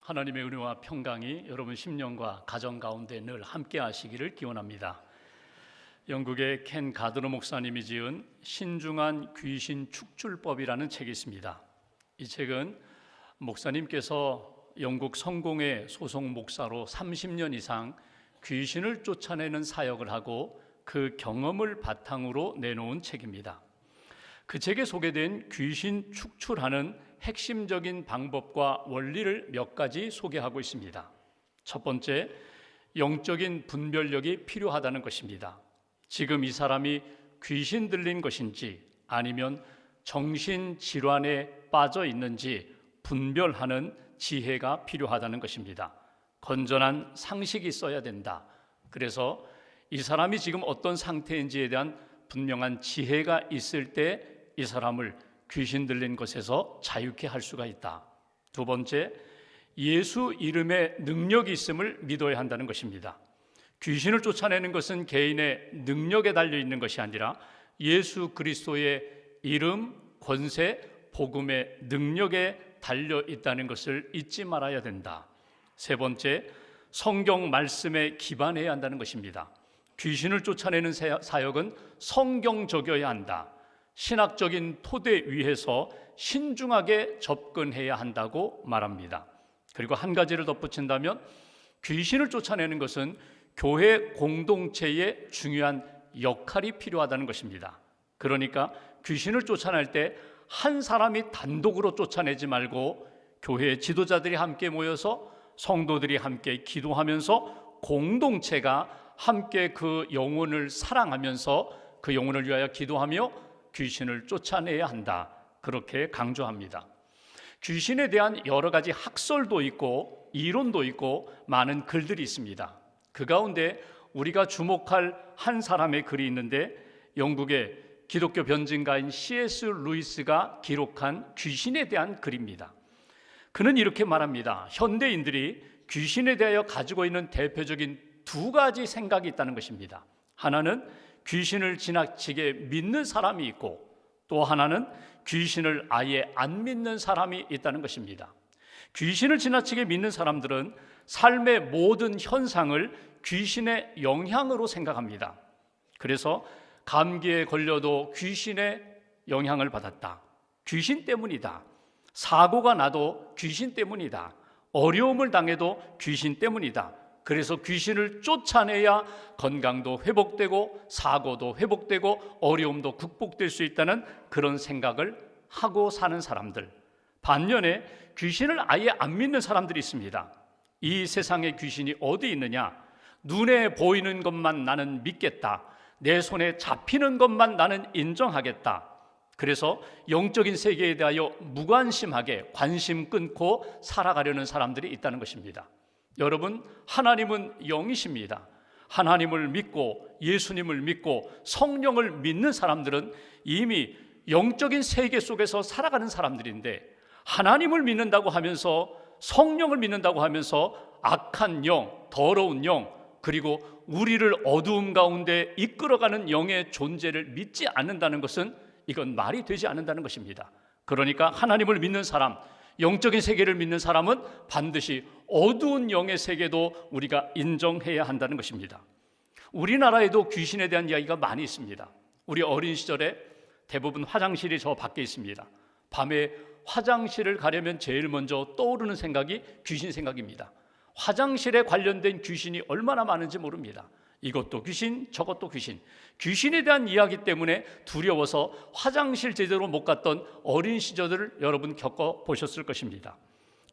하나님의 은혜와 평강이 여러분 심령과 가정 가운데 늘 함께 하시기를 기원합니다. 영국의 켄 가드너 목사님이 지은 신중한 귀신 축출법이라는 책이 있습니다. 이 책은 목사님께서 영국 성공회 소속 목사로 30년 이상 귀신을 쫓아내는 사역을 하고 그 경험을 바탕으로 내놓은 책입니다. 그 책에 소개된 귀신 축출하는 핵심적인 방법과 원리를 몇 가지 소개하고 있습니다. 첫 번째, 영적인 분별력이 필요하다는 것입니다. 지금 이 사람이 귀신 들린 것인지 아니면 정신질환에 빠져 있는지 분별하는 지혜가 필요하다는 것입니다. 건전한 상식이 있어야 된다. 그래서 이 사람이 지금 어떤 상태인지에 대한 분명한 지혜가 있을 때 이 사람을 귀신 들린 것에서 자유케 할 수가 있다. 두 번째, 예수 이름의 능력이 있음을 믿어야 한다는 것입니다. 귀신을 쫓아내는 것은 개인의 능력에 달려 있는 것이 아니라 예수 그리스도의 이름, 권세, 복음의 능력에 달려 있다는 것을 잊지 말아야 된다. 세 번째, 성경 말씀에 기반해야 한다는 것입니다. 귀신을 쫓아내는 사역은 성경적이어야 한다. 신학적인 토대 위에서 신중하게 접근해야 한다고 말합니다. 그리고 한 가지를 덧붙인다면 귀신을 쫓아내는 것은 교회 공동체의 중요한 역할이 필요하다는 것입니다. 그러니까 귀신을 쫓아낼 때 한 사람이 단독으로 쫓아내지 말고 교회 지도자들이 함께 모여서 성도들이 함께 기도하면서 공동체가 함께 그 영혼을 사랑하면서 그 영혼을 위하여 기도하며 귀신을 쫓아내야 한다. 그렇게 강조합니다. 귀신에 대한 여러 가지 학설도 있고 이론도 있고 많은 글들이 있습니다. 그 가운데 우리가 주목할 한 사람의 글이 있는데 영국의 기독교 변증가인 C.S. 루이스가 기록한 귀신에 대한 글입니다. 그는 이렇게 말합니다. 현대인들이 귀신에 대하여 가지고 있는 대표적인 두 가지 생각이 있다는 것입니다. 하나는 귀신을 지나치게 믿는 사람이 있고 또 하나는 귀신을 아예 안 믿는 사람이 있다는 것입니다. 귀신을 지나치게 믿는 사람들은 삶의 모든 현상을 귀신의 영향으로 생각합니다. 그래서 감기에 걸려도 귀신의 영향을 받았다. 귀신 때문이다. 사고가 나도 귀신 때문이다. 어려움을 당해도 귀신 때문이다. 그래서 귀신을 쫓아내야 건강도 회복되고 사고도 회복되고 어려움도 극복될 수 있다는 그런 생각을 하고 사는 사람들. 반면에 귀신을 아예 안 믿는 사람들이 있습니다. 이 세상에 귀신이 어디 있느냐? 눈에 보이는 것만 나는 믿겠다. 내 손에 잡히는 것만 나는 인정하겠다. 그래서 영적인 세계에 대하여 무관심하게 관심 끊고 살아가려는 사람들이 있다는 것입니다. 여러분, 하나님은 영이십니다. 하나님을 믿고 예수님을 믿고 성령을 믿는 사람들은 이미 영적인 세계 속에서 살아가는 사람들인데 하나님을 믿는다고 하면서 성령을 믿는다고 하면서 악한 영, 더러운 영, 그리고 우리를 어두움 가운데 이끌어가는 영의 존재를 믿지 않는다는 것은 이건 말이 되지 않는다는 것입니다. 그러니까 하나님을 믿는 사람, 영적인 세계를 믿는 사람은 반드시 어두운 영의 세계도 우리가 인정해야 한다는 것입니다. 우리나라에도 귀신에 대한 이야기가 많이 있습니다. 우리 어린 시절에 대부분 화장실이 저 밖에 있습니다. 밤에 화장실을 가려면 제일 먼저 떠오르는 생각이 귀신 생각입니다. 화장실에 관련된 귀신이 얼마나 많은지 모릅니다. 이것도 귀신, 저것도 귀신. 귀신에 대한 이야기 때문에 두려워서 화장실 제대로 못 갔던 어린 시절을 여러분 겪어보셨을 것입니다.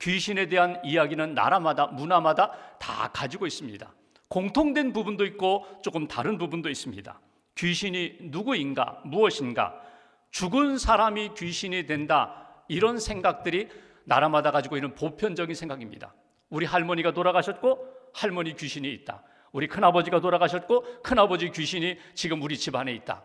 귀신에 대한 이야기는 나라마다 문화마다 다 가지고 있습니다. 공통된 부분도 있고 조금 다른 부분도 있습니다. 귀신이 누구인가, 무엇인가, 죽은 사람이 귀신이 된다, 이런 생각들이 나라마다 가지고 있는 보편적인 생각입니다. 우리 할머니가 돌아가셨고 할머니 귀신이 있다. 우리 큰아버지가 돌아가셨고 큰아버지 귀신이 지금 우리 집안에 있다.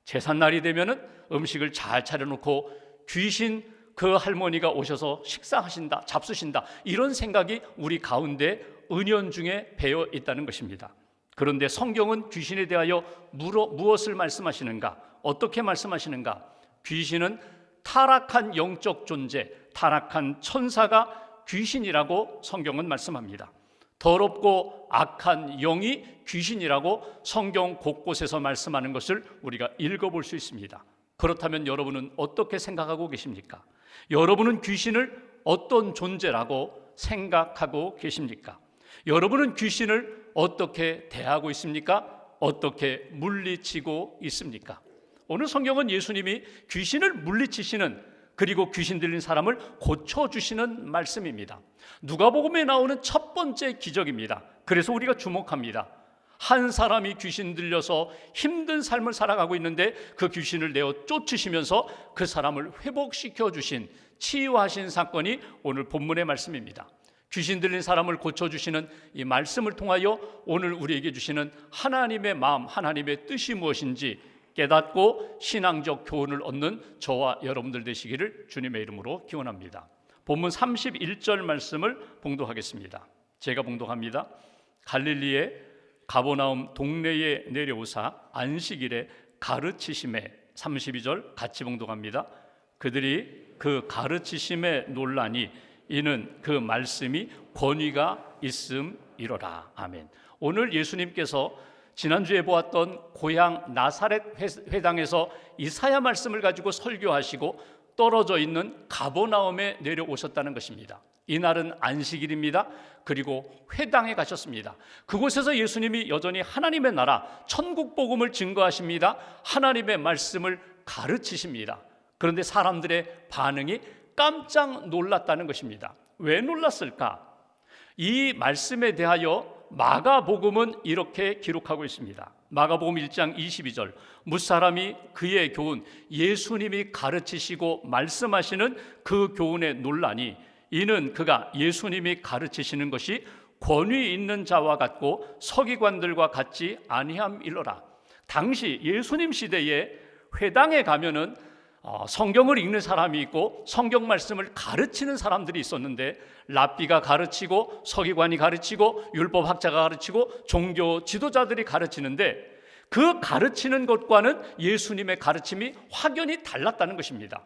제삿날이 되면은 음식을 잘 차려놓고 귀신 그 할머니가 오셔서 식사하신다, 잡수신다, 이런 생각이 우리 가운데 은연중에 배어 있다는 것입니다. 그런데 성경은 귀신에 대하여 무엇을 말씀하시는가? 어떻게 말씀하시는가? 귀신은 타락한 영적 존재, 타락한 천사가 귀신이라고 성경은 말씀합니다. 더럽고 악한 영이 귀신이라고 성경 곳곳에서 말씀하는 것을 우리가 읽어볼 수 있습니다. 그렇다면 여러분은 어떻게 생각하고 계십니까? 여러분은 귀신을 어떤 존재라고 생각하고 계십니까? 여러분은 귀신을 어떻게 대하고 있습니까? 어떻게 물리치고 있습니까? 오늘 성경은 예수님이 귀신을 물리치시는, 그리고 귀신 들린 사람을 고쳐주시는 말씀입니다. 누가복음에 나오는 첫 번째 기적입니다. 그래서 우리가 주목합니다. 한 사람이 귀신 들려서 힘든 삶을 살아가고 있는데 그 귀신을 내어 쫓으시면서 그 사람을 회복시켜 주신, 치유하신 사건이 오늘 본문의 말씀입니다. 귀신 들린 사람을 고쳐주시는 이 말씀을 통하여 오늘 우리에게 주시는 하나님의 마음, 하나님의 뜻이 무엇인지 깨닫고 신앙적 교훈을 얻는 저와 여러분들 되시기를 주님의 이름으로 기원합니다. 본문 31절 말씀을 봉독하겠습니다. 제가 봉독합니다. 갈릴리의 가버나움 동네에 내려오사 안식일에 가르치심에, 32절 같이 봉독합니다. 그들이 그 가르치심에 놀라니 이는 그 말씀이 권위가 있음이로라. 아멘. 오늘 예수님께서 지난주에 보았던 고향 나사렛 회당에서 이사야 말씀을 가지고 설교하시고 떨어져 있는 가버나움에 내려오셨다는 것입니다. 이날은 안식일입니다. 그리고 회당에 가셨습니다. 그곳에서 예수님이 여전히 하나님의 나라, 천국 복음을 증거하십니다. 하나님의 말씀을 가르치십니다. 그런데 사람들의 반응이 깜짝 놀랐다는 것입니다. 왜 놀랐을까? 이 말씀에 대하여 마가복음은 이렇게 기록하고 있습니다. 마가복음 1장 22절, 무사람이 그의 교훈, 예수님이 가르치시고 말씀하시는 그 교훈에 놀라니 이는 그가 예수님이 가르치시는 것이 권위 있는 자와 같고 서기관들과 같지 아니함일러라. 당시 예수님 시대에 회당에 가면은 성경을 읽는 사람이 있고 성경 말씀을 가르치는 사람들이 있었는데, 랍비가 가르치고 서기관이 가르치고 율법학자가 가르치고 종교 지도자들이 가르치는데, 그 가르치는 것과는 예수님의 가르침이 확연히 달랐다는 것입니다.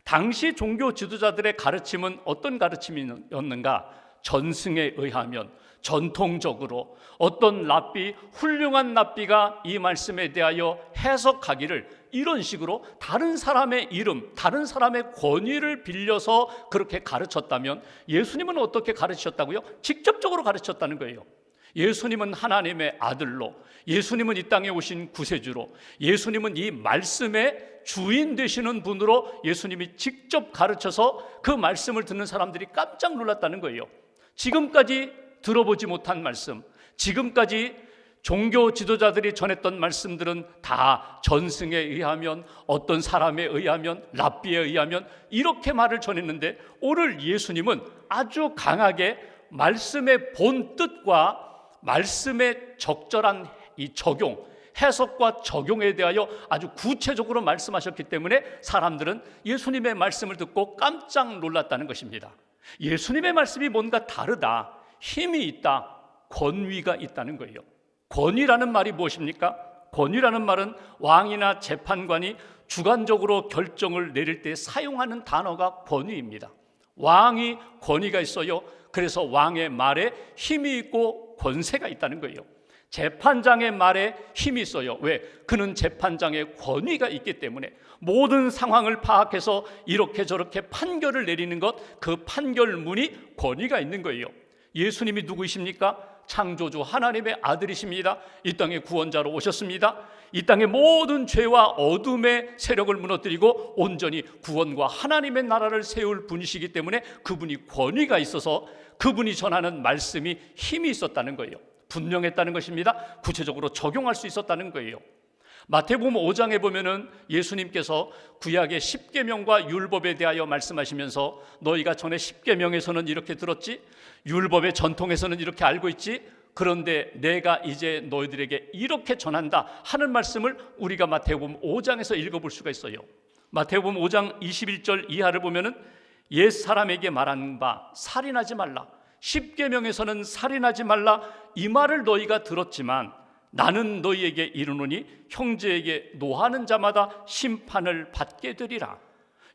당시 종교 지도자들의 가르침은 어떤 가르침이었는가? 전승에 의하면 전통적으로 어떤 랍비, 훌륭한 랍비가 이 말씀에 대하여 해석하기를 이런 식으로 다른 사람의 이름, 다른 사람의 권위를 빌려서 그렇게 가르쳤다면, 예수님은 어떻게 가르치셨다고요? 직접적으로 가르쳤다는 거예요. 예수님은 하나님의 아들로, 예수님은 이 땅에 오신 구세주로, 예수님은 이 말씀의 주인 되시는 분으로 예수님이 직접 가르쳐서 그 말씀을 듣는 사람들이 깜짝 놀랐다는 거예요. 지금까지 들어보지 못한 말씀, 지금까지 종교 지도자들이 전했던 말씀들은 다 전승에 의하면, 어떤 사람에 의하면, 랍비에 의하면 이렇게 말을 전했는데, 오늘 예수님은 아주 강하게 말씀의 본 뜻과 말씀의 적절한 이 적용, 해석과 적용에 대하여 아주 구체적으로 말씀하셨기 때문에 사람들은 예수님의 말씀을 듣고 깜짝 놀랐다는 것입니다. 예수님의 말씀이 뭔가 다르다, 힘이 있다, 권위가 있다는 거예요. 권위라는 말이 무엇입니까? 권위라는 말은 왕이나 재판관이 주관적으로 결정을 내릴 때 사용하는 단어가 권위입니다. 왕이 권위가 있어요. 그래서 왕의 말에 힘이 있고 권세가 있다는 거예요. 재판장의 말에 힘이 있어요. 왜? 그는 재판장의 권위가 있기 때문에 모든 상황을 파악해서 이렇게 저렇게 판결을 내리는 것, 그 판결문이 권위가 있는 거예요. 예수님이 누구이십니까? 창조주 하나님의 아들이십니다. 이 땅에 구원자로 오셨습니다. 이 땅의 모든 죄와 어둠의 세력을 무너뜨리고 온전히 구원과 하나님의 나라를 세울 분이시기 때문에 그분이 권위가 있어서 그분이 전하는 말씀이 힘이 있었다는 거예요. 분명했다는 것입니다. 구체적으로 적용할 수 있었다는 거예요. 마태복음 5장에 보면은 예수님께서 구약의 십계명과 율법에 대하여 말씀하시면서 너희가 전에 십계명에서는 이렇게 들었지, 율법의 전통에서는 이렇게 알고 있지, 그런데 내가 이제 너희들에게 이렇게 전한다 하는 말씀을 우리가 마태복음 5장에서 읽어볼 수가 있어요. 마태복음 5장 21절 이하를 보면은 옛 사람에게 말한 바 살인하지 말라, 십계명에서는 살인하지 말라 이 말을 너희가 들었지만 나는 너희에게 이르노니 형제에게 노하는 자마다 심판을 받게 되리라.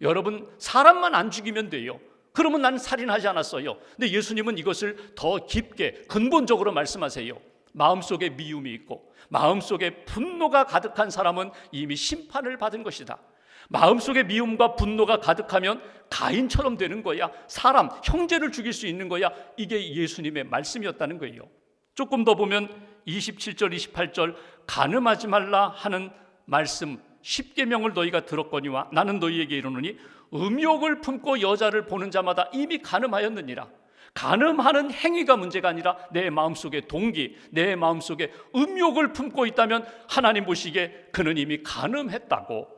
여러분, 사람만 안 죽이면 돼요. 그러면 나는 살인하지 않았어요. 근데 예수님은 이것을 더 깊게 근본적으로 말씀하세요. 마음속에 미움이 있고 마음속에 분노가 가득한 사람은 이미 심판을 받은 것이다. 마음속에 미움과 분노가 가득하면 가인처럼 되는 거야. 사람, 형제를 죽일 수 있는 거야. 이게 예수님의 말씀이었다는 거예요. 조금 더 보면 27절 28절 간음하지 말라 하는 말씀 10계명을 너희가 들었거니와 나는 너희에게 이르노니 음욕을 품고 여자를 보는 자마다 이미 간음하였느니라. 간음하는 행위가 문제가 아니라 내 마음속에 동기, 내 마음속에 음욕을 품고 있다면 하나님 보시기에 그는 이미 간음했다고.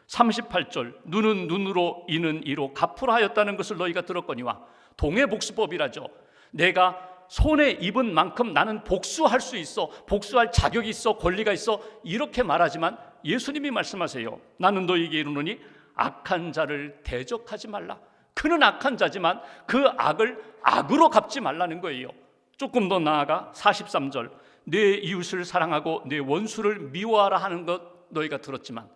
38절 눈은 눈으로 이는 이로 갚으라 하였다는 것을 너희가 들었거니와 동해복수법이라죠. 내가 손에 입은 만큼 나는 복수할 수 있어, 복수할 자격이 있어, 권리가 있어, 이렇게 말하지만 예수님이 말씀하세요. 나는 너희에게 이르노니 악한 자를 대적하지 말라. 그는 악한 자지만 그 악을 악으로 갚지 말라는 거예요. 조금 더 나아가 43절 내 이웃을 사랑하고 내 원수를 미워하라 하는 것 너희가 들었지만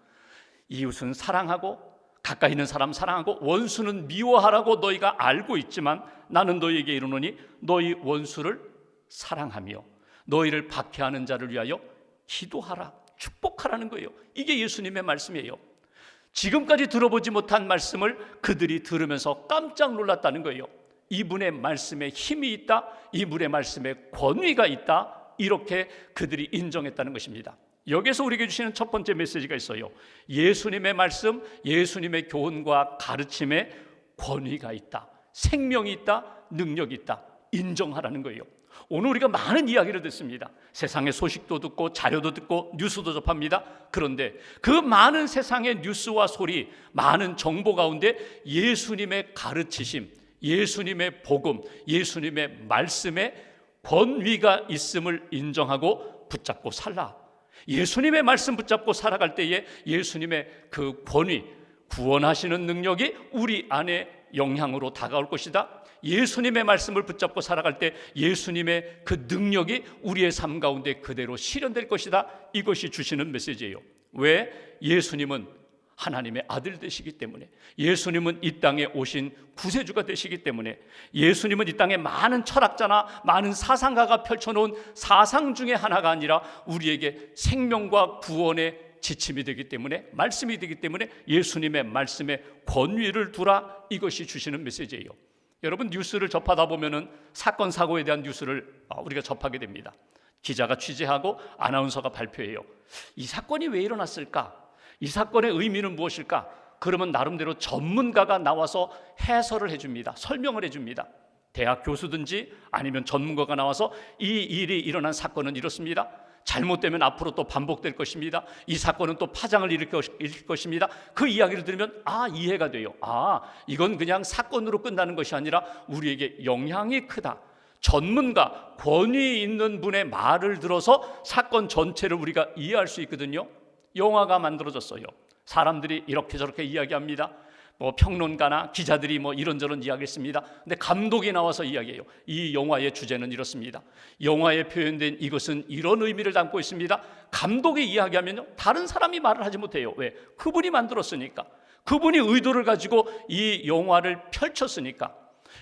이웃은 사랑하고 가까이 있는 사람 사랑하고 원수는 미워하라고 너희가 알고 있지만 나는 너희에게 이르노니 너희 원수를 사랑하며 너희를 박해하는 자를 위하여 기도하라, 축복하라는 거예요. 이게 예수님의 말씀이에요. 지금까지 들어보지 못한 말씀을 그들이 들으면서 깜짝 놀랐다는 거예요. 이분의 말씀에 힘이 있다, 이분의 말씀에 권위가 있다, 이렇게 그들이 인정했다는 것입니다. 여기서 우리에게 주시는 첫 번째 메시지가 있어요. 예수님의 말씀, 예수님의 교훈과 가르침에 권위가 있다, 생명이 있다, 능력이 있다, 인정하라는 거예요. 오늘 우리가 많은 이야기를 듣습니다. 세상의 소식도 듣고 자료도 듣고 뉴스도 접합니다. 그런데 그 많은 세상의 뉴스와 소리, 많은 정보 가운데 예수님의 가르치심, 예수님의 복음, 예수님의 말씀에 권위가 있음을 인정하고 붙잡고 살라. 예수님의 말씀 붙잡고 살아갈 때에 예수님의 그 권위, 구원하시는 능력이 우리 안에 영향으로 다가올 것이다. 예수님의 말씀을 붙잡고 살아갈 때 예수님의 그 능력이 우리의 삶 가운데 그대로 실현될 것이다. 이것이 주시는 메시지예요. 왜? 예수님은 하나님의 아들 되시기 때문에, 예수님은 이 땅에 오신 구세주가 되시기 때문에, 예수님은 이 땅에 많은 철학자나 많은 사상가가 펼쳐놓은 사상 중에 하나가 아니라 우리에게 생명과 구원의 지침이 되기 때문에, 말씀이 되기 때문에 예수님의 말씀에 권위를 두라. 이것이 주시는 메시지예요. 여러분, 뉴스를 접하다 보면은 사건 사고에 대한 뉴스를 우리가 접하게 됩니다. 기자가 취재하고 아나운서가 발표해요. 이 사건이 왜 일어났을까? 이 사건의 의미는 무엇일까? 그러면 나름대로 전문가가 나와서 해설을 해줍니다. 설명을 해줍니다. 대학 교수든지 아니면 전문가가 나와서 이 일이 일어난 사건은 이렇습니다. 잘못되면 앞으로 또 반복될 것입니다. 이 사건은 또 파장을 일으킬 것입니다. 그 이야기를 들으면 이해가 돼요. 이건 그냥 사건으로 끝나는 것이 아니라 우리에게 영향이 크다. 전문가, 권위 있는 분의 말을 들어서 사건 전체를 우리가 이해할 수 있거든요. 영화가 만들어졌어요. 사람들이 이렇게 저렇게 이야기합니다. 평론가나 기자들이 이런저런 이야기했습니다. 근데 감독이 나와서 이야기해요. 이 영화의 주제는 이렇습니다. 영화에 표현된 이것은 이런 의미를 담고 있습니다. 감독이 이야기하면요, 다른 사람이 말을 하지 못해요. 왜? 그분이 만들었으니까. 그분이 의도를 가지고 이 영화를 펼쳤으니까.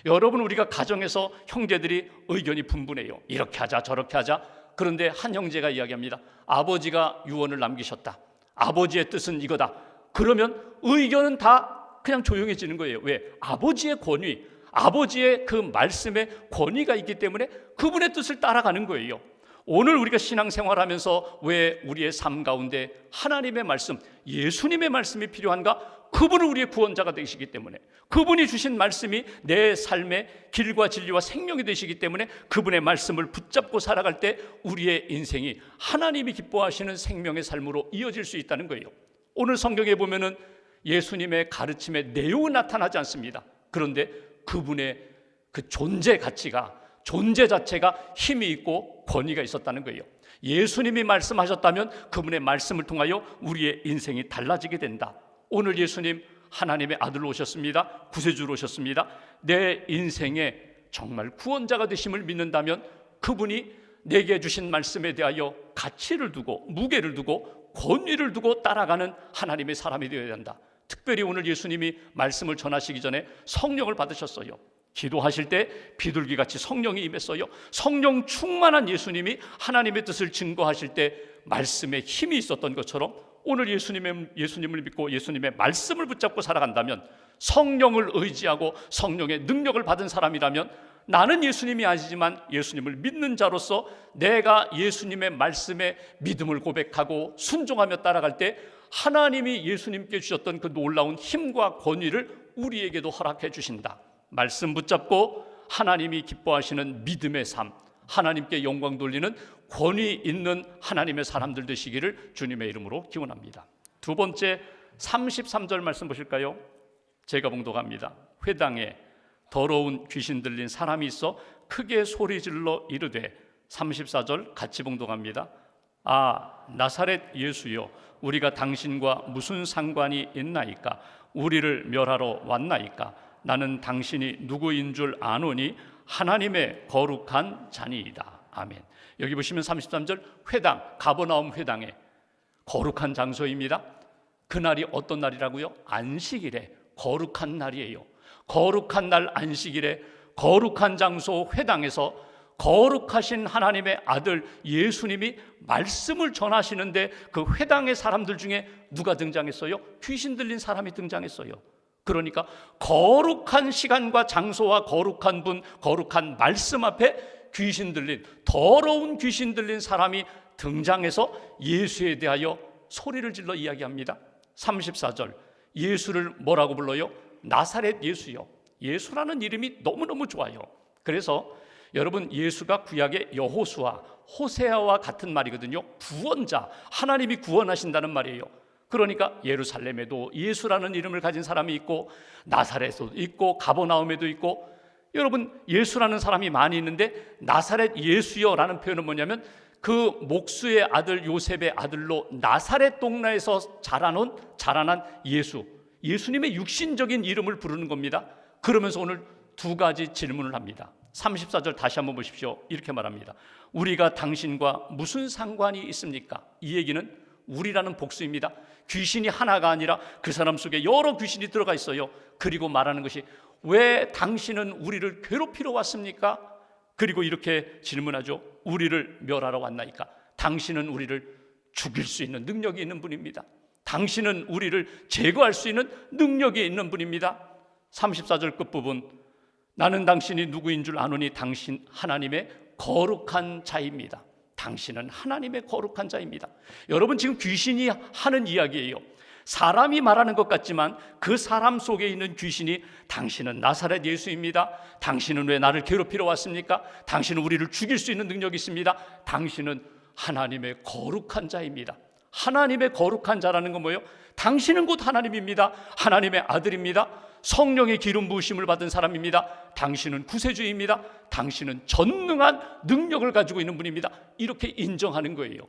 여러분, 우리가 가정에서 형제들이 의견이 분분해요. 이렇게 하자 저렇게 하자. 그런데 한 형제가 이야기합니다. 아버지가 유언을 남기셨다. 아버지의 뜻은 이거다. 그러면 의견은 다 그냥 조용해지는 거예요. 왜? 아버지의 권위, 아버지의 그 말씀에 권위가 있기 때문에 그분의 뜻을 따라가는 거예요. 오늘 우리가 신앙생활하면서 왜 우리의 삶 가운데 하나님의 말씀, 예수님의 말씀이 필요한가? 그분은 우리의 구원자가 되시기 때문에, 그분이 주신 말씀이 내 삶의 길과 진리와 생명이 되시기 때문에 그분의 말씀을 붙잡고 살아갈 때 우리의 인생이 하나님이 기뻐하시는 생명의 삶으로 이어질 수 있다는 거예요. 오늘 성경에 보면은 예수님의 가르침의 내용은 나타나지 않습니다. 그런데 그분의 그 존재 가치가, 존재 자체가 힘이 있고 권위가 있었다는 거예요. 예수님이 말씀하셨다면 그분의 말씀을 통하여 우리의 인생이 달라지게 된다. 오늘 예수님 하나님의 아들로 오셨습니다. 구세주로 오셨습니다. 내 인생의 정말 구원자가 되심을 믿는다면 그분이 내게 주신 말씀에 대하여 가치를 두고 무게를 두고 권위를 두고 따라가는 하나님의 사람이 되어야 한다. 특별히 오늘 예수님이 말씀을 전하시기 전에 성령을 받으셨어요. 기도하실 때 비둘기같이 성령이 임했어요. 성령 충만한 예수님이 하나님의 뜻을 증거하실 때 말씀에 힘이 있었던 것처럼 오늘 예수님을 믿고 예수님의 말씀을 붙잡고 살아간다면, 성령을 의지하고 성령의 능력을 받은 사람이라면, 나는 예수님이 아니지만 예수님을 믿는 자로서 내가 예수님의 말씀에 믿음을 고백하고 순종하며 따라갈 때 하나님이 예수님께 주셨던 그 놀라운 힘과 권위를 우리에게도 허락해 주신다. 말씀 붙잡고 하나님이 기뻐하시는 믿음의 삶, 하나님께 영광 돌리는 권위 있는 하나님의 사람들 되시기를 주님의 이름으로 기원합니다. 두 번째 33절 말씀 보실까요? 제가 봉독합니다. 회당에 더러운 귀신 들린 사람이 있어 크게 소리질러 이르되, 34절 같이 봉독합니다. 아, 나사렛 예수여, 우리가 당신과 무슨 상관이 있나이까? 우리를 멸하러 왔나이까? 나는 당신이 누구인 줄 아노니 하나님의 거룩한 자니이다. 아멘. 여기 보시면 33절 회당, 가버나움 회당에 거룩한 장소입니다. 그날이 어떤 날이라고요? 안식일에 거룩한 날이에요. 거룩한 날 안식일에 거룩한 장소 회당에서 거룩하신 하나님의 아들 예수님이 말씀을 전하시는데, 그 회당의 사람들 중에 누가 등장했어요? 귀신 들린 사람이 등장했어요. 그러니까 거룩한 시간과 장소와 거룩한 분, 거룩한 말씀 앞에 귀신 들린, 더러운 귀신 들린 사람이 등장해서 예수에 대하여 소리를 질러 이야기합니다. 34절 예수를 뭐라고 불러요? 나사렛 예수요. 예수라는 이름이 너무너무 좋아요. 그래서 여러분, 예수가 구약의 여호수아, 호세아와 같은 말이거든요. 구원자, 하나님이 구원하신다는 말이에요. 그러니까 예루살렘에도 예수라는 이름을 가진 사람이 있고, 나사렛에도 있고, 가버나움에도 있고, 여러분 예수라는 사람이 많이 있는데, 나사렛 예수여라는 표현은 뭐냐면 그 목수의 아들 요셉의 아들로 나사렛 동네에서 자라난 예수, 예수님의 육신적인 이름을 부르는 겁니다. 그러면서 오늘 두 가지 질문을 합니다. 34절 다시 한번 보십시오. 이렇게 말합니다. 우리가 당신과 무슨 상관이 있습니까? 이 얘기는 우리라는 복수입니다. 귀신이 하나가 아니라 그 사람 속에 여러 귀신이 들어가 있어요. 그리고 말하는 것이, 왜 당신은 우리를 괴롭히러 왔습니까? 그리고 이렇게 질문하죠. 우리를 멸하러 왔나이까? 당신은 우리를 죽일 수 있는 능력이 있는 분입니다. 당신은 우리를 제거할 수 있는 능력이 있는 분입니다. 34절 끝부분, 나는 당신이 누구인 줄 아노니 당신 하나님의 거룩한 자입니다. 당신은 하나님의 거룩한 자입니다. 여러분, 지금 귀신이 하는 이야기예요. 사람이 말하는 것 같지만 그 사람 속에 있는 귀신이, 당신은 나사렛 예수입니다. 당신은 왜 나를 괴롭히러 왔습니까? 당신은 우리를 죽일 수 있는 능력이 있습니다. 당신은 하나님의 거룩한 자입니다. 하나님의 거룩한 자라는 건 뭐예요? 당신은 곧 하나님입니다. 하나님의 아들입니다. 성령의 기름 부으심을 받은 사람입니다. 당신은 구세주입니다. 당신은 전능한 능력을 가지고 있는 분입니다. 이렇게 인정하는 거예요.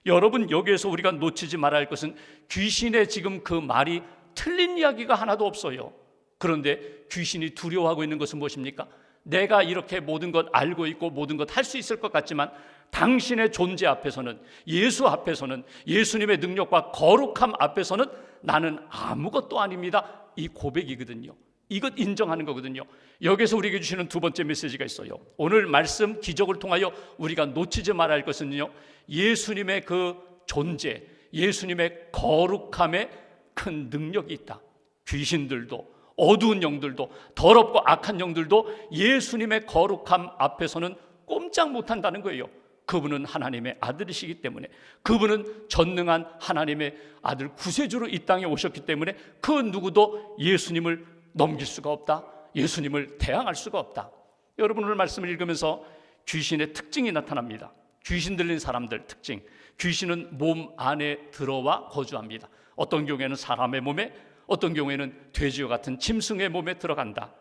여러분, 여기에서 우리가 놓치지 말아야 할 것은, 귀신의 지금 그 말이 틀린 이야기가 하나도 없어요. 그런데 귀신이 두려워하고 있는 것은 무엇입니까? 내가 이렇게 모든 것 알고 있고 모든 것 할 수 있을 것 같지만 당신의 존재 앞에서는, 예수 앞에서는, 예수님의 능력과 거룩함 앞에서는 나는 아무것도 아닙니다. 이 고백이거든요. 이것 인정하는 거거든요. 여기서 우리에게 주시는 두 번째 메시지가 있어요. 오늘 말씀 기적을 통하여 우리가 놓치지 말아야 할 것은요, 예수님의 그 존재, 예수님의 거룩함에 큰 능력이 있다. 귀신들도, 어두운 영들도, 더럽고 악한 영들도 예수님의 거룩함 앞에서는 꼼짝 못한다는 거예요. 그분은 하나님의 아들이시기 때문에, 그분은 전능한 하나님의 아들 구세주로 이 땅에 오셨기 때문에 그 누구도 예수님을 넘길 수가 없다. 예수님을 대항할 수가 없다. 여러분, 오늘 말씀을 읽으면서 귀신의 특징이 나타납니다. 귀신 들린 사람들 특징, 귀신은 몸 안에 들어와 거주합니다. 어떤 경우에는 사람의 몸에, 어떤 경우에는 돼지와 같은 짐승의 몸에 들어간다.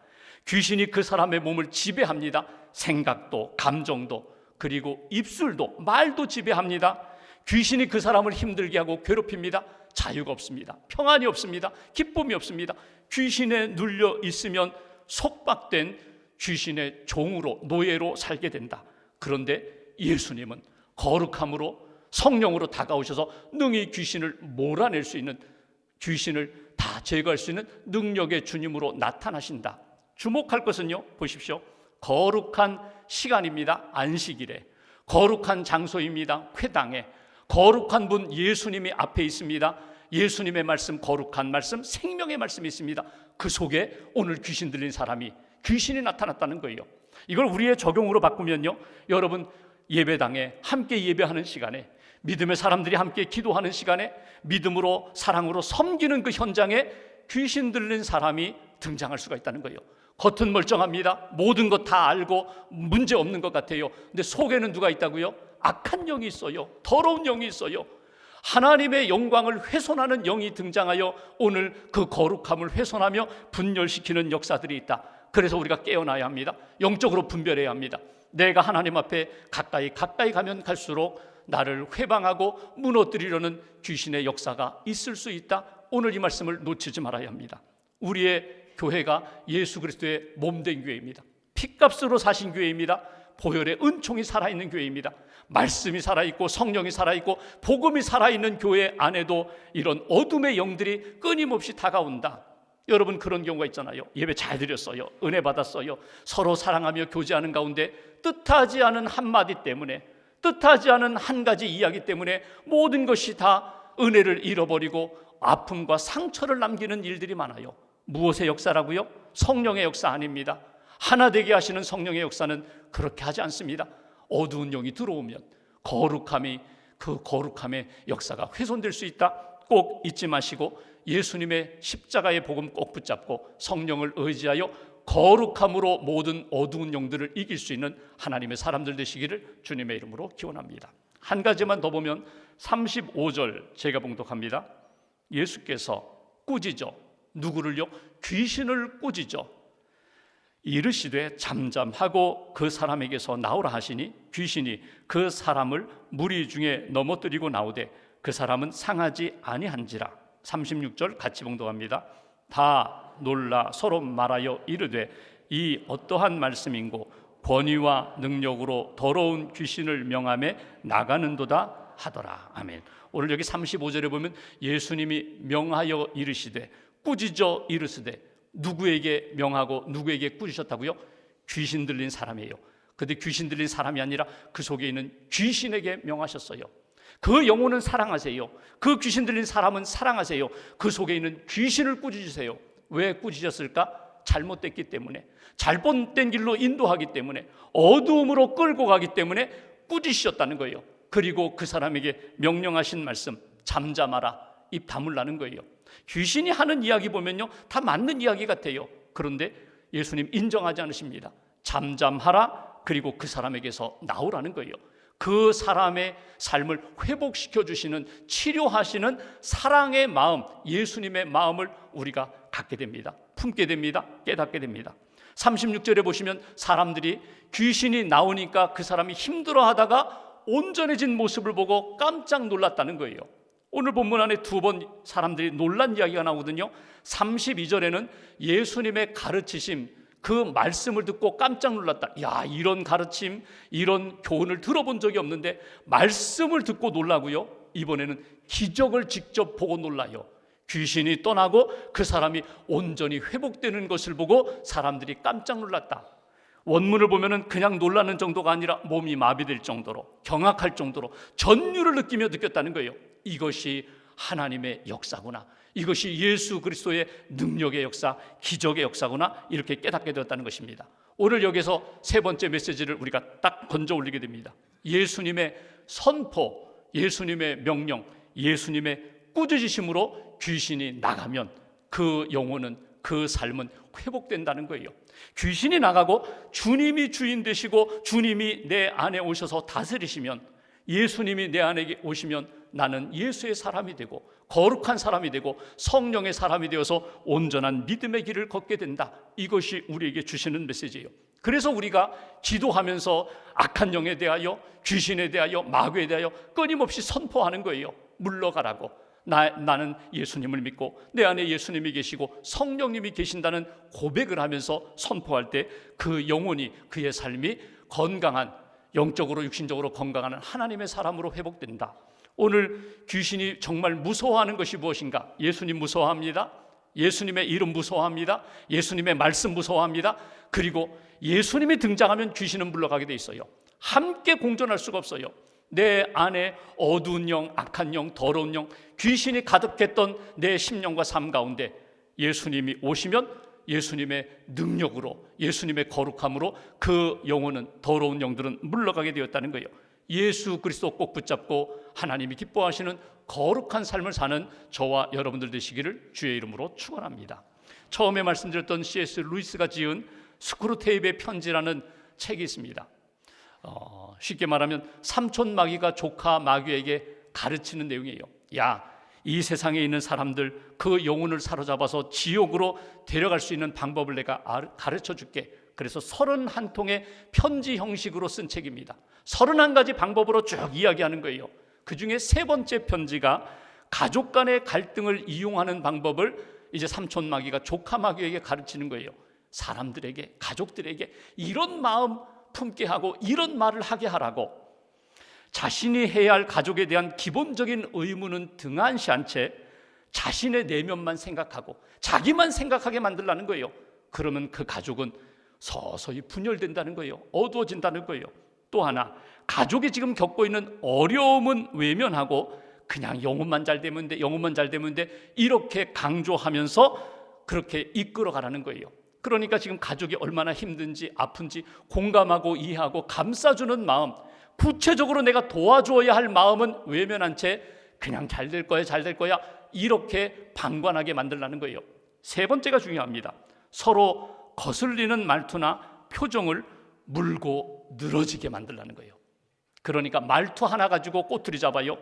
귀신이 그 사람의 몸을 지배합니다. 생각도, 감정도, 그리고 입술도, 말도 지배합니다. 귀신이 그 사람을 힘들게 하고 괴롭힙니다. 자유가 없습니다. 평안이 없습니다. 기쁨이 없습니다. 귀신에 눌려 있으면 속박된 귀신의 종으로, 노예로 살게 된다. 그런데 예수님은 거룩함으로, 성령으로 다가오셔서 능히 귀신을 몰아낼 수 있는, 귀신을 다 다 제거할 수 있는 능력의 주님으로 나타나신다. 주목할 것은요, 보십시오. 거룩한 시간입니다. 안식일에. 거룩한 장소입니다. 회당에. 거룩한 분 예수님이 앞에 있습니다. 예수님의 말씀, 거룩한 말씀, 생명의 말씀이 있습니다. 그 속에 오늘 귀신 들린 사람이, 귀신이 나타났다는 거예요. 이걸 우리의 적용으로 바꾸면요, 여러분 예배당에 함께 예배하는 시간에, 믿음의 사람들이 함께 기도하는 시간에, 믿음으로 사랑으로 섬기는 그 현장에 귀신 들린 사람이 등장할 수가 있다는 거예요. 겉은 멀쩡합니다. 모든 것 다 알고 문제 없는 것 같아요. 근데 속에는 누가 있다고요? 악한 영이 있어요. 더러운 영이 있어요. 하나님의 영광을 훼손하는 영이 등장하여 오늘 그 거룩함을 훼손하며 분열시키는 역사들이 있다. 그래서 우리가 깨어나야 합니다. 영적으로 분별해야 합니다. 내가 하나님 앞에 가까이 가면 갈수록 나를 회방하고 무너뜨리려는 귀신의 역사가 있을 수 있다. 오늘 이 말씀을 놓치지 말아야 합니다. 우리의 교회가 예수 그리스도의 몸된 교회입니다. 핏값으로 사신 교회입니다. 보혈의 은총이 살아있는 교회입니다. 말씀이 살아있고 성령이 살아있고 복음이 살아있는 교회 안에도 이런 어둠의 영들이 끊임없이 다가온다. 여러분 그런 경우가 있잖아요. 예배 잘 드렸어요. 은혜 받았어요. 서로 사랑하며 교제하는 가운데 뜻하지 않은 한마디 때문에, 뜻하지 않은 한 가지 이야기 때문에 모든 것이 다 은혜를 잃어버리고 아픔과 상처를 남기는 일들이 많아요. 무엇의 역사라고요? 성령의 역사 아닙니다. 하나 되게 하시는 성령의 역사는 그렇게 하지 않습니다. 어두운 영이 들어오면 그 거룩함의 역사가 훼손될 수 있다. 꼭 잊지 마시고 예수님의 십자가의 복음 꼭 붙잡고 성령을 의지하여 거룩함으로 모든 어두운 영들을 이길 수 있는 하나님의 사람들 되시기를 주님의 이름으로 기원합니다. 한 가지만 더 보면 35절 제가 봉독합니다. 예수께서 꾸짖어, 누구를요? 귀신을 꾸짖어 이르시되 잠잠하고 그 사람에게서 나오라 하시니 귀신이 그 사람을 무리 중에 넘어뜨리고 나오되 그 사람은 상하지 아니한지라. 36절 같이 봉독합니다. 다 놀라 서로 말하여 이르되 이 어떠한 말씀인고 권위와 능력으로 더러운 귀신을 명함에 나가는도다 하더라. 아멘. 오늘 여기 35절에 보면 예수님이 명하여 이르시되 꾸짖어 이르시되 누구에게 명하고 누구에게 꾸짖으셨다고요? 귀신 들린 사람이에요. 그런데 귀신 들린 사람이 아니라 그 속에 있는 귀신에게 명하셨어요. 그 영혼은 사랑하세요. 그 귀신 들린 사람은 사랑하세요. 그 속에 있는 귀신을 꾸짖으세요. 왜 꾸짖으셨을까? 잘못됐기 때문에, 잘못된 길로 인도하기 때문에, 어두움으로 끌고 가기 때문에 꾸짖으셨다는 거예요. 그리고 그 사람에게 명령하신 말씀, 잠잠하라, 입 다물라는 거예요. 귀신이 하는 이야기 보면요, 다 맞는 이야기 같아요. 그런데 예수님 인정하지 않으십니다. 잠잠하라, 그리고 그 사람에게서 나오라는 거예요. 그 사람의 삶을 회복시켜 주시는, 치료하시는 사랑의 마음, 예수님의 마음을 우리가 갖게 됩니다. 품게 됩니다. 깨닫게 됩니다. 36절에 보시면 사람들이 귀신이 나오니까 그 사람이 힘들어하다가 온전해진 모습을 보고 깜짝 놀랐다는 거예요. 오늘 본문 안에 두 번 사람들이 놀란 이야기가 나오거든요. 32절에는 예수님의 가르치심, 그 말씀을 듣고 깜짝 놀랐다. 야, 이런 가르침, 이런 교훈을 들어본 적이 없는데 말씀을 듣고 놀라고요. 이번에는 기적을 직접 보고 놀라요. 귀신이 떠나고 그 사람이 온전히 회복되는 것을 보고 사람들이 깜짝 놀랐다. 원문을 보면은 그냥 놀라는 정도가 아니라 몸이 마비될 정도로, 경악할 정도로 전율을 느꼈다는 거예요. 이것이 하나님의 역사구나, 이것이 예수 그리스도의 능력의 역사, 기적의 역사구나, 이렇게 깨닫게 되었다는 것입니다. 오늘 여기서 세 번째 메시지를 우리가 딱 건져 올리게 됩니다. 예수님의 선포, 예수님의 명령, 예수님의 꾸짖으심으로 귀신이 나가면 그 영혼은, 그 삶은 회복된다는 거예요. 귀신이 나가고 주님이 주인 되시고 주님이 내 안에 오셔서 다스리시면, 예수님이 내 안에 오시면 나는 예수의 사람이 되고 거룩한 사람이 되고 성령의 사람이 되어서 온전한 믿음의 길을 걷게 된다. 이것이 우리에게 주시는 메시지예요. 그래서 우리가 기도하면서 악한 영에 대하여, 귀신에 대하여, 마귀에 대하여 끊임없이 선포하는 거예요. 물러가라고. 나는 예수님을 믿고 내 안에 예수님이 계시고 성령님이 계신다는 고백을 하면서 선포할 때 그 영혼이, 그의 삶이 건강한, 영적으로 육신적으로 건강한 하나님의 사람으로 회복된다. 오늘 귀신이 정말 무서워하는 것이 무엇인가? 예수님 무서워합니다. 예수님의 이름 무서워합니다. 예수님의 말씀 무서워합니다. 그리고 예수님이 등장하면 귀신은 물러가게 돼 있어요. 함께 공존할 수가 없어요. 내 안에 어두운 영, 악한 영, 더러운 영, 귀신이 가득했던 내 심령과 삶 가운데 예수님이 오시면 예수님의 능력으로, 예수님의 거룩함으로 그 영혼은, 더러운 영들은 물러가게 되었다는 거예요. 예수 그리스도 꼭 붙잡고 하나님이 기뻐하시는 거룩한 삶을 사는 저와 여러분들 되시기를 주의 이름으로 축원합니다. 처음에 말씀드렸던 C.S. 루이스가 지은 스크루테이프의 편지라는 책이 있습니다. 쉽게 말하면 삼촌 마귀가 조카 마귀에게 가르치는 내용이에요. 야, 이 세상에 있는 사람들 그 영혼을 사로잡아서 지옥으로 데려갈 수 있는 방법을 내가 가르쳐 줄게. 그래서 31통의 편지 형식으로 쓴 책입니다. 31가지 방법으로 쭉 이야기하는 거예요. 그 중에 세 번째 편지가 가족 간의 갈등을 이용하는 방법을 이제 삼촌 마귀가 조카 마귀에게 가르치는 거예요. 사람들에게, 가족들에게 이런 마음 품게 하고 이런 말을 하게 하라고. 자신이 해야 할 가족에 대한 기본적인 의무는 등한시한 채 자신의 내면만 생각하고 자기만 생각하게 만들라는 거예요. 그러면 그 가족은 서서히 분열된다는 거예요. 어두워진다는 거예요. 또 하나, 가족이 지금 겪고 있는 어려움은 외면하고 그냥 영혼만 잘 되면 돼, 영혼만 잘 되면 돼, 이렇게 강조하면서 그렇게 이끌어가라는 거예요. 그러니까 지금 가족이 얼마나 힘든지 아픈지 공감하고 이해하고 감싸주는 마음, 구체적으로 내가 도와줘야 할 마음은 외면한 채 그냥 잘 될 거야, 잘 될 거야, 이렇게 방관하게 만들라는 거예요. 세 번째가 중요합니다. 서로 거슬리는 말투나 표정을 물고 늘어지게 만들라는 거예요. 그러니까 말투 하나 가지고 꼬투리 잡아요.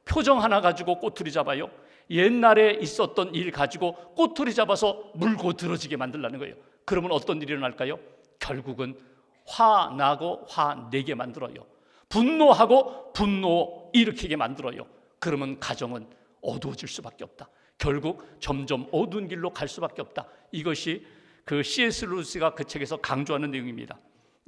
표정 하나 가지고 꼬투리 잡아요. 옛날에 있었던 일 가지고 꼬투리 잡아서 물고 늘어지게 만들라는 거예요. 그러면 어떤 일이 일어날까요? 결국은 화나고 화내게 만들어요. 분노하고 분노 일으키게 만들어요. 그러면 가정은 어두워질 수밖에 없다. 결국 점점 어두운 길로 갈 수밖에 없다. 이것이 그 C.S. 루이스가 그 책에서 강조하는 내용입니다.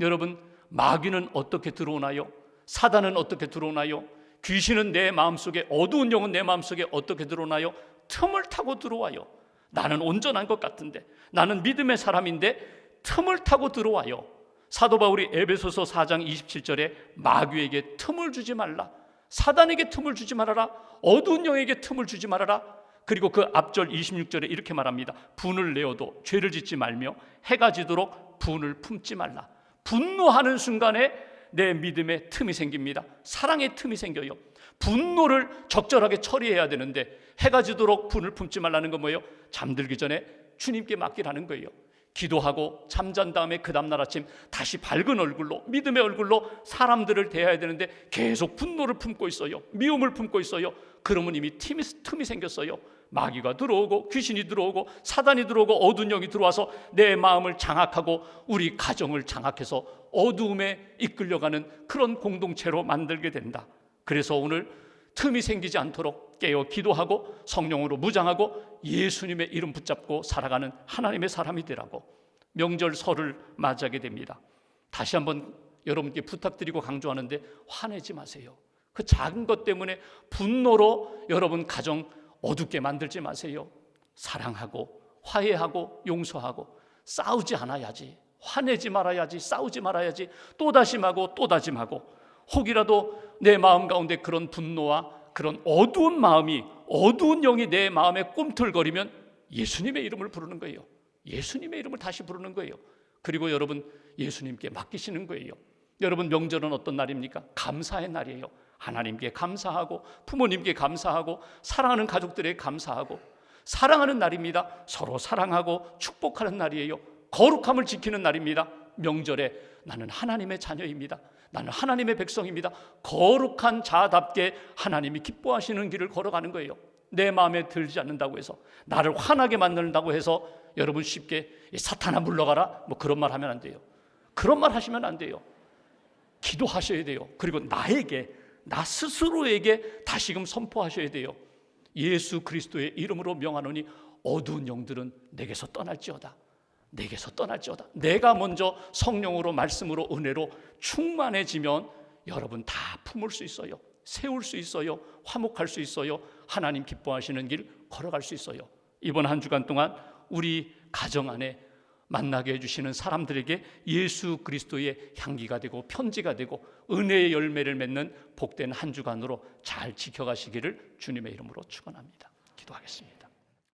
여러분, 마귀는 어떻게 들어오나요? 사단은 어떻게 들어오나요? 귀신은 내 마음속에, 어두운 영은 내 마음속에 어떻게 들어오나요? 틈을 타고 들어와요. 나는 온전한 것 같은데, 나는 믿음의 사람인데 틈을 타고 들어와요. 사도 바울이 에베소서 4장 27절에 마귀에게 틈을 주지 말라, 사단에게 틈을 주지 말아라, 어두운 영에게 틈을 주지 말아라. 그리고 그 앞절 26절에 이렇게 말합니다. 분을 내어도 죄를 짓지 말며 해가 지도록 분을 품지 말라. 분노하는 순간에 내 믿음에 틈이 생깁니다. 사랑의 틈이 생겨요. 분노를 적절하게 처리해야 되는데 해가 지도록 분을 품지 말라는 건 뭐예요? 잠들기 전에 주님께 맡기라는 거예요. 기도하고 잠잔 다음에 그 다음날 아침 다시 밝은 얼굴로, 믿음의 얼굴로 사람들을 대해야 되는데 계속 분노를 품고 있어요. 미움을 품고 있어요. 그러면 이미 틈이 생겼어요. 마귀가 들어오고 귀신이 들어오고 사단이 들어오고 어두운 영이 들어와서 내 마음을 장악하고 우리 가정을 장악해서 어두움에 이끌려가는 그런 공동체로 만들게 된다. 그래서 오늘 틈이 생기지 않도록 깨어 기도하고 성령으로 무장하고 예수님의 이름 붙잡고 살아가는 하나님의 사람이 되라고 명절 설을 맞이하게 됩니다. 다시 한번 여러분께 부탁드리고 강조하는데 화내지 마세요. 그 작은 것 때문에 분노로 여러분 가정 어둡게 만들지 마세요. 사랑하고 화해하고 용서하고 싸우지 않아야지, 화내지 말아야지, 싸우지 말아야지, 또 다짐하고 또 다짐하고, 혹이라도 내 마음 가운데 그런 분노와 그런 어두운 마음이, 어두운 영이 내 마음에 꿈틀거리면 예수님의 이름을 부르는 거예요. 예수님의 이름을 다시 부르는 거예요. 그리고 여러분 예수님께 맡기시는 거예요. 여러분 명절은 어떤 날입니까? 감사의 날이에요. 하나님께 감사하고 부모님께 감사하고 사랑하는 가족들에게 감사하고 사랑하는 날입니다. 서로 사랑하고 축복하는 날이에요. 거룩함을 지키는 날입니다. 명절에 나는 하나님의 자녀입니다. 나는 하나님의 백성입니다. 거룩한 자답게 하나님이 기뻐하시는 길을 걸어가는 거예요. 내 마음에 들지 않는다고 해서, 나를 화나게 만든다고 해서 여러분 쉽게 사탄아 물러가라 뭐 그런 말 하면 안 돼요. 그런 말 하시면 안 돼요. 기도하셔야 돼요. 그리고 나 스스로에게 다시금 선포하셔야 돼요. 예수 그리스도의 이름으로 명하노니 어두운 영들은 내게서 떠날지어다. 내게서 떠날지어다. 내가 먼저 성령으로 말씀으로 은혜로 충만해지면 여러분 다 품을 수 있어요. 세울 수 있어요. 화목할 수 있어요. 하나님 기뻐하시는 길 걸어갈 수 있어요. 이번 한 주간 동안 우리 가정 안에 만나게 해주시는 사람들에게 예수 그리스도의 향기가 되고 편지가 되고 은혜의 열매를 맺는 복된 한 주간으로 잘 지켜가시기를 주님의 이름으로 축원합니다. 기도하겠습니다.